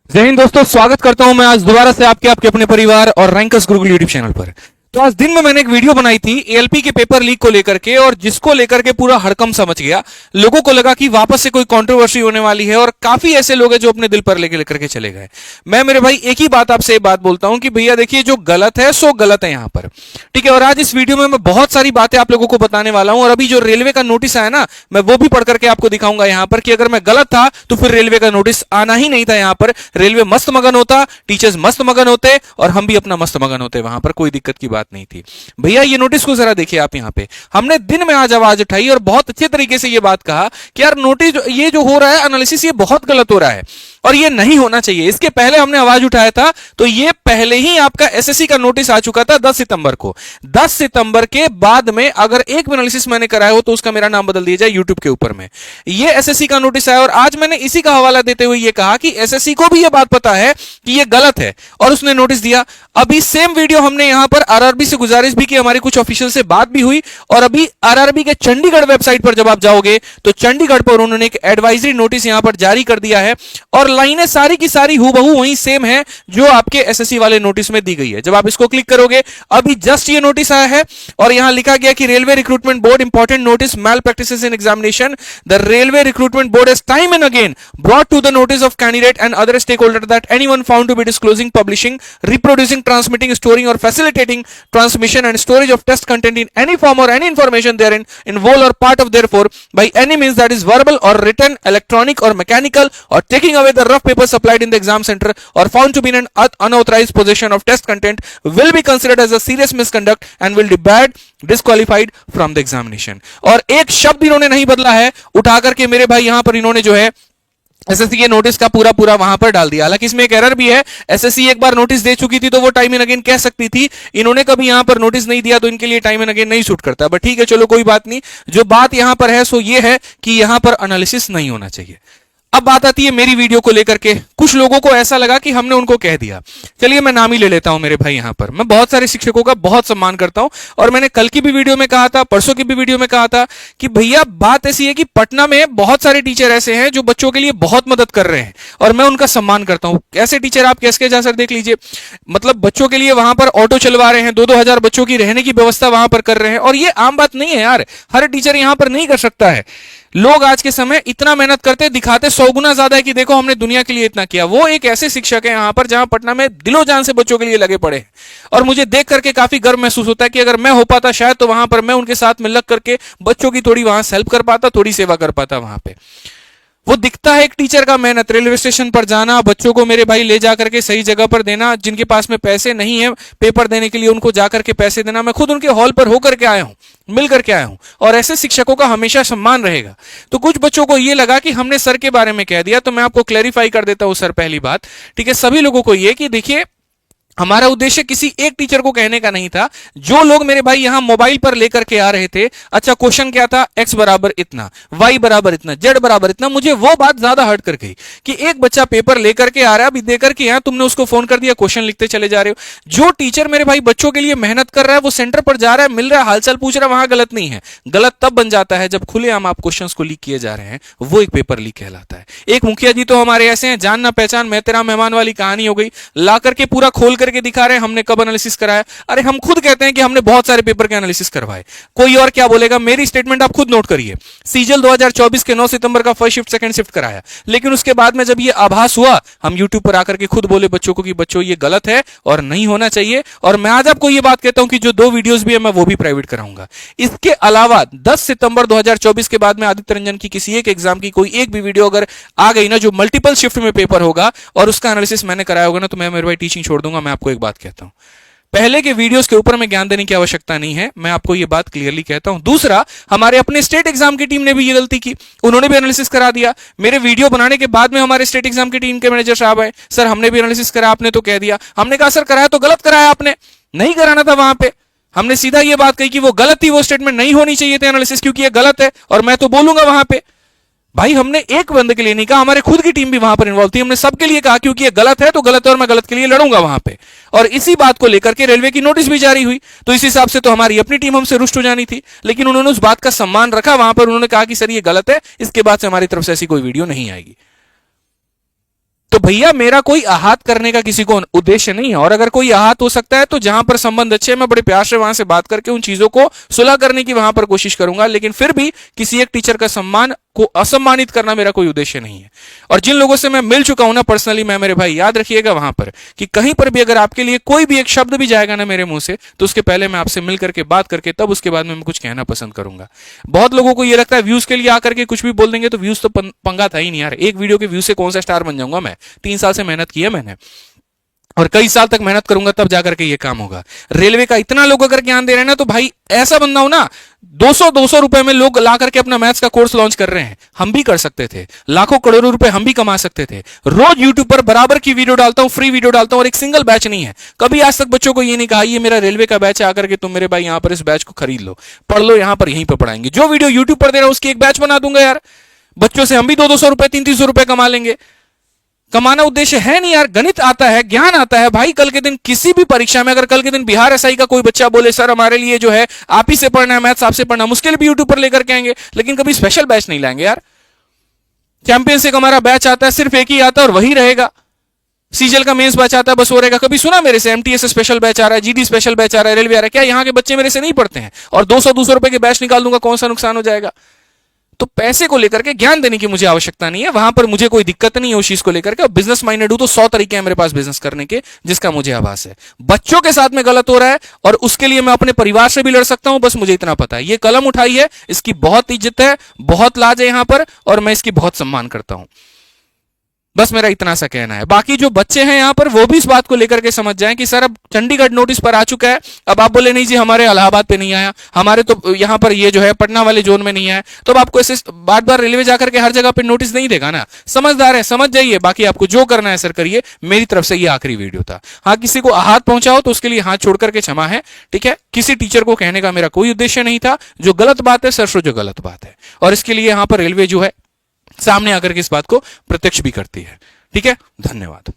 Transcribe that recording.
जय हिंद दोस्तों, स्वागत करता हूं मैं आज दोबारा से आपके अपने परिवार और रैंकर्स गुरुकुल यूट्यूब चैनल पर। तो आज दिन में मैंने एक वीडियो बनाई थी एएलपी के पेपर लीक को लेकर के, और जिसको लेकर के पूरा हड़कंप समझ गया। लोगों को लगा कि वापस से कोई कंट्रोवर्सी होने वाली है, और काफी ऐसे लोग हैं जो अपने दिल पर लेकर के चले गए। मैं मेरे भाई एक ही बात आपसे बात बोलता हूं कि भैया देखिए, जो गलत है सो गलत है यहां पर, ठीक है। और आज इस वीडियो में मैं बहुत सारी बातें आप लोगों को बताने वाला हूं। और अभी जो रेलवे का नोटिस आया ना, मैं वो भी पढ़ करके आपको दिखाऊंगा यहां पर कि अगर मैं गलत था तो फिर रेलवे का नोटिस आना ही नहीं था। यहां पर रेलवे मस्त मगन होता, टीचर्स मस्त मगन होते, और हम भी अपना मस्त मगन होते, वहां पर कोई दिक्कत की बात नहीं थी। भैया ये नोटिस को जरा देखिए आप। यहां पे हमने दिन में आज आवाज उठाई और बहुत अच्छे तरीके से ये बात कहा कि यार नोटिस ये जो हो रहा है एनालिसिस, ये बहुत गलत हो रहा है और ये नहीं होना चाहिए। इसके पहले हमने आवाज उठाया था तो ये पहले ही आपका एसएससी का नोटिस आ चुका था 10 सितंबर को। 10 सितंबर के बाद में अगर एक एनालिसिस मैंने कराया हो तो उसका मेरा नाम बदल दिया जाए यूट्यूब के ऊपर में। ये एसएससी का नोटिस आया और आज मैंने इसी का हवाला देते हुए ये कहा कि एसएससी को भी ये बात पता है कि ये गलत है और उसने नोटिस दिया। अभी सेम वीडियो हमने यहां पर आरआरबी से गुजारिश भी की, हमारी कुछ ऑफिशियल से बात भी हुई। और अभी आरआरबी के चंडीगढ़ वेबसाइट पर जब आप जाओगे तो चंडीगढ़ पर उन्होंने एक एडवाइजरी नोटिस यहां पर जारी कर दिया है, और लाइनें सारी की सारी हूबहू वही सेम है जो आपके एसएससी वाले नोटिस में दी गई है। जब आप इसको क्लिक करोगे, अभी जस्ट ये नोटिस आया है और यहां लिखा गया कि railway recruitment board important notice malpractices in examination, the railway recruitment board has time and again brought to the notice of candidate and other stakeholder that anyone found to be disclosing, publishing, reproducing, transmitting, storing or facilitating transmission and storage of test content in any form or any information therein in whole or part of therefore by any means that is verbal or written, electronic or mechanical, or taking away the rough paper supplied in the exam center or found to be in an unauthorized possession of test content will be considered as a serious misconduct and will be barred, disqualified from the examination। और एक शब्द इन्होंने नहीं बदला है, उठा करके मेरे भाई यहां पर इन्होंने जो है एसएससी के नोटिस का पूरा वहां पर डाल दिया। हालांकि इसमें एक एरर भी है, एसएससी एक बार नोटिस दे चुकी थी तो वो टाइम एंड अगेन कह सकती थी। इन्होंने कभी यहां पर नोटिस नहीं दिया तो इनके लिए टाइम एंड अगेन नहीं सूट करता, बट ठीक है, चलो कोई बात नहीं। जो बात यहां पर है सो ये है कि यहां पर एनालिसिस नहीं होना चाहिए। अब बात आती है मेरी वीडियो को लेकर के। कुछ लोगों को ऐसा लगा कि हमने उनको कह दिया। चलिए मैं नाम ही ले लेता हूं मेरे भाई। यहां पर मैं बहुत सारे शिक्षकों का बहुत सम्मान करता हूं, और मैंने कल की भी वीडियो में कहा था, परसों की भी वीडियो में कहा था कि भैया बात ऐसी है कि पटना में बहुत सारे टीचर ऐसे हैं जो बच्चों के लिए बहुत मदद कर रहे हैं और मैं उनका सम्मान करता हूं। ऐसे टीचर आप कैसे जा सर देख लीजिए, मतलब बच्चों के लिए वहां पर ऑटो चलवा रहे हैं, 2-2 हजार बच्चों की रहने की व्यवस्था वहां पर कर रहे हैं, और ये आम बात नहीं है यार, हर टीचर यहां पर नहीं कर सकता है। लोग आज के समय इतना मेहनत करते दिखाते 100 गुना ज्यादा है कि देखो हमने दुनिया के लिए इतना किया। वो एक ऐसे शिक्षक है यहां पर जहां पटना में दिलो जान से बच्चों के लिए लगे पड़े हैं, और मुझे देख करके काफी गर्व महसूस होता है कि अगर मैं हो पाता शायद तो वहां पर मैं उनके साथ में लग करके बच्चों की थोड़ी वहां हेल्प कर पाता, थोड़ी सेवा कर पाता वहां पे। वो दिखता है एक टीचर का मेहनत, रेलवे स्टेशन पर जाना, बच्चों को मेरे भाई ले जाकर के सही जगह पर देना, जिनके पास में पैसे नहीं है पेपर देने के लिए उनको जाकर के पैसे देना। मैं खुद उनके हॉल पर होकर के आया हूं, मिल करके आया हूं, और ऐसे शिक्षकों का हमेशा सम्मान रहेगा। तो कुछ बच्चों को ये लगा कि हमने सर के बारे में कह दिया, तो मैं आपको क्लैरिफाई कर देता हूं सर। पहली बात, ठीक है, सभी लोगों को ये कि देखिए हमारा उद्देश्य किसी एक टीचर को कहने का नहीं था। जो लोग मेरे भाई यहां मोबाइल पर लेकर के आ रहे थे, अच्छा क्वेश्चन क्या था, x बराबर इतना, y बराबर इतना, z बराबर इतना, मुझे वो बात ज्यादा हर्ट कर गई कि एक बच्चा पेपर लेकर के आ रहा है, अभी देकर के यहां तुमने उसको फोन कर दिया, क्वेश्चन लिखते चले जा रहे हो। जो टीचर मेरे भाई बच्चों के लिए मेहनत कर रहा है, वो सेंटर पर जा रहा है, मिल रहा है, हालचाल पूछ रहा है, वहां गलत नहीं है। गलत तब बन जाता है जब खुलेआम आप क्वेश्चन को लीक किए जा रहे हैं, वो एक पेपर लीक कहलाता है। एक मुखिया जी तो हमारे ऐसे हैं, जान ना पहचान मैं तेरा मेहमान वाली कहानी हो गई, ला करके पूरा खोल करके दिखा रहे हैं हमने कब एनालिसिस कराया। अरे हम खुद कहते हैं कि हमने बहुत सारे पेपर के एनालिसिस करवाए, कोई और क्या बोलेगा। मेरी स्टेटमेंट आप खुद नोट करिए, सीजल 2024 के 9 सितंबर का फर्स्ट शिफ्ट सेकंड शिफ्ट कराया, लेकिन उसके बाद में जब ये आभास हुआ, हम यूट्यूब पर आकर के खुद बोले बच्चों को कि बच्चों ये गलत है और नहीं होना चाहिए। और मैं आज आपको ये बात कहता हूं कि जो 2 वीडियोस भी है मैं वो भी प्राइवेट कराऊंगा। इसके अलावा 10 सितंबर 2024 के बाद में आदित्य रंजन की किसी एक एग्जाम की कोई एक भी वीडियो अगर आ गई ना, जो मल्टीपल शिफ्ट में पेपर होगा और उसका एनालिसिस मैंने कराया होगा ना, तो मैं मेरे भाई टीचिंग छोड़ दूंगा। मैं आपको एक बात कहता हूं, पहले के वीडियोस के ऊपर में ज्ञान देने की आवश्यकता नहीं है, मैं आपको यह बात क्लियरली कहता हूं। दूसरा, हमारे अपने स्टेट एग्जाम की टीम ने भी ये गलती की, उन्होंने भी एनालिसिस करा दिया। मेरे वीडियो बनाने के बाद में हमारे स्टेट एग्जाम की टीम के मैनेजर साहब आए, सर हमने भी एनालिसिस करा, आपने तो कह दिया। हमने कहा सर कराया तो गलत कराया, आपने नहीं कराना था वहां पे। हमने सीधा ये बात कही कि वो गलत थी, वो स्टेटमेंट नहीं होनी चाहिए थे एनालिसिस, क्योंकि ये गलत है और मैं तो बोलूंगा वहां पे। भाई हमने एक बंदे के लिए नहीं कहा, हमारे खुद की टीम भी वहां पर इन्वॉल्व थी, हमने सबके लिए कहा क्योंकि ये गलत है तो गलत है और मैं गलत के लिए लड़ूंगा वहां पे। और इसी बात को लेकर के रेलवे की नोटिस भी जारी हुई, तो इस हिसाब से तो हमारी अपनी टीम हमसे रुष्ट हो जानी थी, लेकिन उन्होंने उस बात का सम्मान रखा वहां पर। उन्होंने कहा कि सर ये गलत है, इसके बाद से हमारी तरफ से ऐसी कोई वीडियो नहीं आएगी। तो भैया मेरा कोई आहत करने का किसी को उद्देश्य नहीं है, और अगर कोई आहत हो सकता है तो जहां पर संबंध अच्छे, मैं बड़े प्यार से वहां से बात करके उन चीजों को सुलह करने की वहां पर कोशिश करूंगा, लेकिन फिर भी किसी एक टीचर का सम्मान को असम्मानित करना मेरा कोई उद्देश्य नहीं है। और जिन लोगों से मैं मिल चुका हूं ना पर्सनली, मैं मेरे भाई याद रखिएगा वहां पर कि कहीं पर भी अगर आपके लिए कोई भी एक शब्द भी जाएगा ना मेरे मुंह से, तो उसके पहले मैं आपसे मिल करके बात करके तब उसके बाद में मैं कुछ कहना पसंद करूंगा। बहुत लोगों को ये लगता है व्यूज के लिए आकर के कुछ भी बोल देंगे तो व्यूज तो पंगा था ही नहीं यार। एक वीडियो के व्यू से कौन सा स्टार बन जाऊंगा मैं? 3 साल से मेहनत की है मैंने, और कई साल तक मेहनत करूंगा तब जाकर के ये काम होगा। रेलवे का इतना लोग अगर ज्ञान दे रहे हैं ना, तो भाई ऐसा बंदा हो ना, 200 रुपए में लोग ला करके अपना मैथ्स का कोर्स लॉन्च कर रहे हैं। हम भी कर सकते थे, लाखों करोड़ों रुपए हम भी कमा सकते थे। रोज यूट्यूब पर बराबर की वीडियो डालता हूं, फ्री वीडियो डालता हूं, और एक सिंगल बैच नहीं है। कभी आज तक बच्चों को ये नहीं कहा ये मेरा रेलवे का बैच है, आकर के तुम मेरे भाई यहां पर इस बैच को खरीद लो, पढ़ लो, यहां पर यहीं पर पढ़ाएंगे। जो वीडियो यूट्यूब पर दे रहा हूं उसकी एक बैच बना दूंगा यार, बच्चों से हम भी 200 रुपए 300 रुपए कमा लेंगे। कमाना उद्देश्य है नहीं यार, गणित आता है, ज्ञान आता है भाई। कल के दिन किसी भी परीक्षा में अगर कल के दिन बिहार एसआई का कोई बच्चा बोले सर हमारे लिए जो है आप ही से पढ़ना है, मैथ्स आपसे पढ़ना, मुश्किल भी यूट्यूब पर लेकर के आएंगे, लेकिन कभी स्पेशल बैच नहीं लाएंगे यार। चैंपियन से हमारा बैच आता है, सिर्फ एक ही आता है और वही रहेगा। सीजल का मेंस बैच आता है, बस हो रहेगा। कभी सुना मेरे से एमटीएस स्पेशल बैच आ रहा है, जीडी स्पेशल बैच आ रहा है, रेलवे आ रहा है? क्या यहाँ के बच्चे मेरे से नहीं पढ़ते हैं? और 200 रुपए के बैच निकाल दूंगा, कौन सा नुकसान हो जाएगा? तो पैसे को लेकर के ज्ञान देने की मुझे आवश्यकता नहीं है, वहां पर मुझे कोई दिक्कत नहीं है उस चीज को लेकर के। बिजनेस माइंडेड हूं तो 100 तरीके हैं मेरे पास बिजनेस करने के, जिसका मुझे आभास है। बच्चों के साथ में गलत हो रहा है और उसके लिए मैं अपने परिवार से भी लड़ सकता हूं, बस मुझे इतना पता है। ये कलम उठाई है, इसकी बहुत इज्जत है, बहुत लाज है यहां पर, और मैं इसकी बहुत सम्मान करता हूं। बस मेरा इतना सा कहना है। बाकी जो बच्चे हैं यहां पर वो भी इस बात को लेकर के समझ जाएं कि सर अब चंडीगढ़ नोटिस पर आ चुका है, अब आप बोले नहीं जी हमारे इलाहाबाद पे नहीं आया, हमारे तो यहां पर ये जो है पटना वाले जोन में नहीं आया, तो अब आपको ऐसे बार बार रेलवे जाकर के हर जगह पे नोटिस नहीं देगा ना। समझदार है, समझ जाइए। बाकी आपको जो करना है सर करिए। मेरी तरफ से ये आखिरी वीडियो था। हाँ, किसी को आहत पहुंचाओ तो उसके लिए हाथ छोड़ करके क्षमा है, ठीक है। किसी टीचर को कहने का मेरा कोई उद्देश्य नहीं था। जो गलत बात है सर, जो गलत बात है, और इसके लिए यहां पर रेलवे जो है सामने आकर के इस बात को प्रत्यक्ष भी करती है, ठीक है। धन्यवाद।